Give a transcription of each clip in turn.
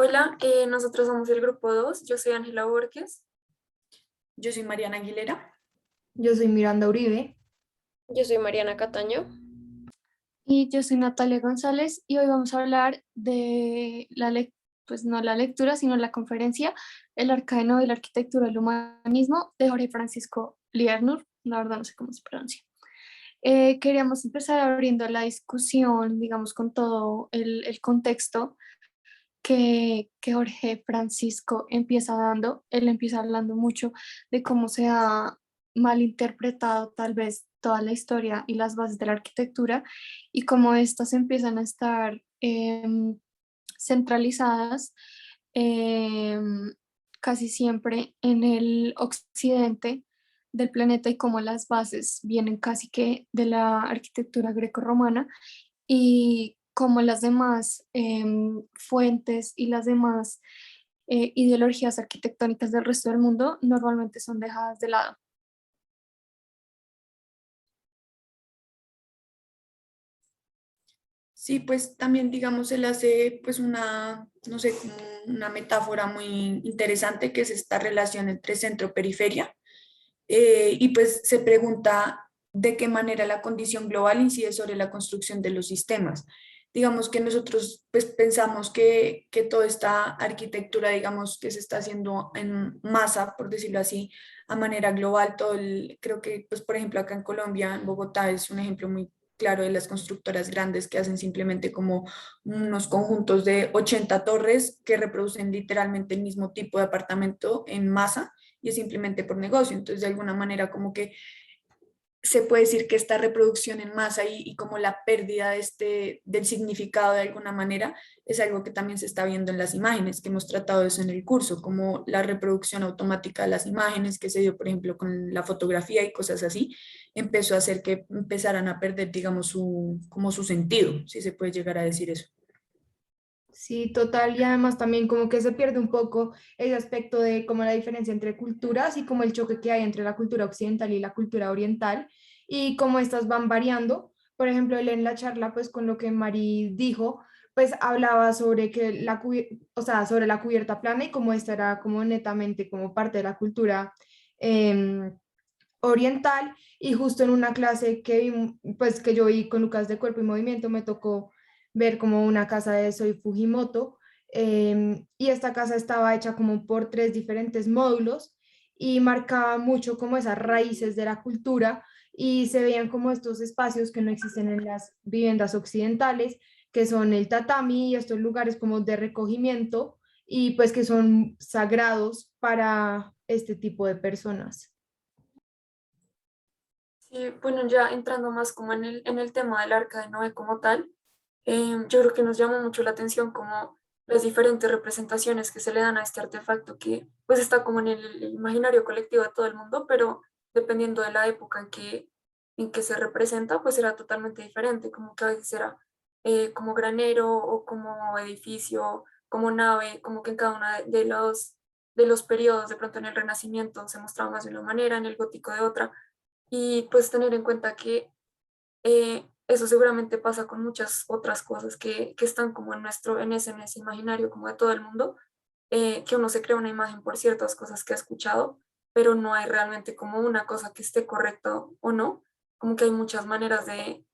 Hola, nosotros somos el grupo 2. Yo soy Ángela Borges. Yo soy Mariana Aguilera. Yo soy Miranda Uribe. Yo soy Mariana Cataño. Y yo soy Natalia González y hoy vamos a hablar de pues no la lectura, sino la conferencia El arcano de la arquitectura del humanismo de Jorge Francisco Liernur. La verdad no sé cómo se pronuncia. Queríamos empezar abriendo la discusión, digamos, con todo el contexto que Jorge Francisco empieza dando. Él empieza hablando mucho de cómo se ha malinterpretado tal vez toda la historia y las bases de la arquitectura y cómo estas empiezan a estar centralizadas casi siempre en el occidente del planeta y cómo las bases vienen casi que de la arquitectura grecorromana y cómo las demás fuentes y las demás ideologías arquitectónicas del resto del mundo normalmente son dejadas de lado. Sí, pues también, digamos, él hace pues una, no sé, como una metáfora muy interesante que es esta relación entre centro-periferia. Y pues se pregunta de qué manera la condición global incide sobre la construcción de los sistemas. Digamos que nosotros pues pensamos que toda esta arquitectura, digamos, que se está haciendo en masa, por decirlo así, a manera global, creo que pues por ejemplo acá en Colombia, en Bogotá, es un ejemplo muy claro de las constructoras grandes que hacen simplemente como unos conjuntos de 80 torres que reproducen literalmente el mismo tipo de apartamento en masa y es simplemente por negocio. Entonces, de alguna manera, como que se puede decir que esta reproducción en masa y como la pérdida del significado de alguna manera es algo que también se está viendo en las imágenes, que hemos tratado eso en el curso, como la reproducción automática de las imágenes que se dio, por ejemplo, con la fotografía y cosas así, empezó a hacer que empezaran a perder, digamos, como su sentido, si se puede llegar a decir eso. Sí, total, y además también como que se pierde un poco ese aspecto de como la diferencia entre culturas y como el choque que hay entre la cultura occidental y la cultura oriental y cómo estas van variando. Por ejemplo, él en la charla, pues con lo que Mari dijo, pues hablaba sobre que o sea, sobre la cubierta plana y cómo esta era como netamente como parte de la cultura em, oriental y justo en una clase pues que yo vi con Lucas de Cuerpo y Movimiento me tocó ver como una casa de Soy Fujimoto y esta casa estaba hecha como por tres diferentes módulos y marcaba mucho como esas raíces de la cultura y se veían como estos espacios que no existen en las viviendas occidentales, que son el tatami y estos lugares como de recogimiento y pues que son sagrados para este tipo de personas. Sí, bueno, ya entrando más como en el tema del Arca de Noé como tal, yo creo que nos llama mucho la atención como las diferentes representaciones que se le dan a este artefacto que pues está como en el imaginario colectivo de todo el mundo, pero dependiendo de la época en que se representa, pues era totalmente diferente, como que a veces era como granero o como edificio, como nave, como que en cada uno de los periodos, de pronto en el Renacimiento se mostraba más de una manera, en el gótico de otra, y pues tener en cuenta que eso seguramente pasa con muchas otras cosas que están como en ese imaginario como de todo el mundo, que uno se crea una imagen por ciertas cosas que ha escuchado, pero no hay realmente como una cosa que esté correcta o no, como que hay muchas maneras de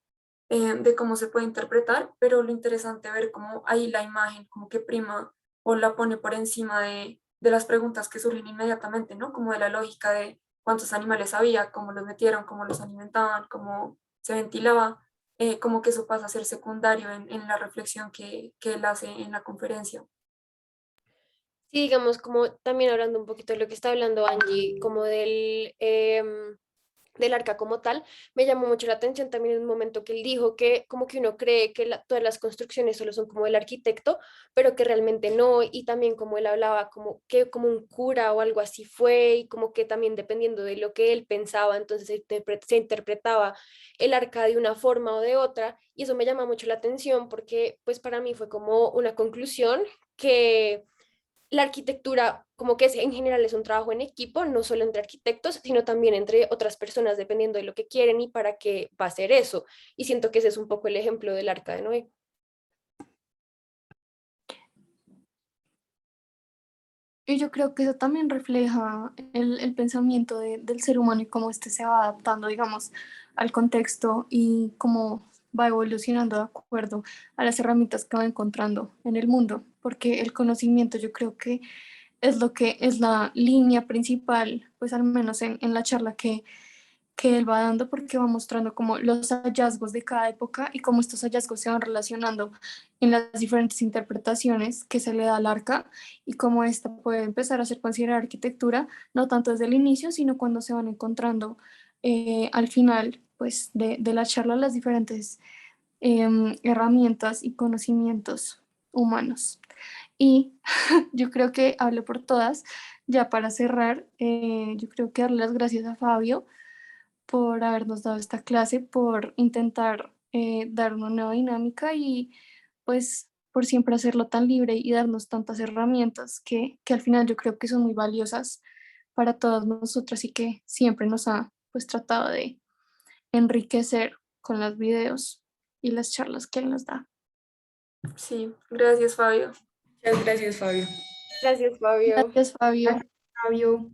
cómo se puede interpretar, pero lo interesante es ver cómo ahí la imagen como que prima o la pone por encima de las preguntas que surgen inmediatamente, ¿no? Como de la lógica de cuántos animales había, cómo los metieron, cómo los alimentaban, cómo se ventilaba, como que eso pasa a ser secundario en la reflexión que él hace en la conferencia. Sí, digamos, como también hablando un poquito de lo que está hablando Angie, como del arca como tal, me llamó mucho la atención también en un momento que él dijo que como que uno cree que todas las construcciones solo son como del arquitecto, pero que realmente no, y también como él hablaba como que como un cura o algo así fue, y como que también dependiendo de lo que él pensaba, entonces se interpretaba el arca de una forma o de otra, y eso me llama mucho la atención porque pues para mí fue como una conclusión que la arquitectura, como que en general es un trabajo en equipo, no solo entre arquitectos, sino también entre otras personas, dependiendo de lo que quieren y para qué va a ser eso. Y siento que ese es un poco el ejemplo del Arca de Noé. Y yo creo que eso también refleja el pensamiento del ser humano y cómo este se va adaptando, digamos, al contexto y cómo va evolucionando de acuerdo a las herramientas que va encontrando en el mundo, porque el conocimiento yo creo es lo que es la línea principal, pues al menos en la charla que él va dando, porque va mostrando como los hallazgos de cada época y cómo estos hallazgos se van relacionando en las diferentes interpretaciones que se le da al arca y cómo esta puede empezar a ser considerada arquitectura, no tanto desde el inicio, sino cuando se van encontrando al final pues, de la charla las diferentes herramientas y conocimientos humanos. Y yo creo que hablo por todas. Ya para cerrar, yo creo que darle las gracias a Fabio por habernos dado esta clase, por intentar dar una nueva dinámica y pues por siempre hacerlo tan libre y darnos tantas herramientas que al final yo creo que son muy valiosas para todas nosotras y que siempre nos ha pues tratado de enriquecer con los videos y las charlas que él nos da. Sí, gracias, Fabio. Muchas gracias, Fabio. Gracias, Fabio. Gracias, Fabio. Gracias, Fabio.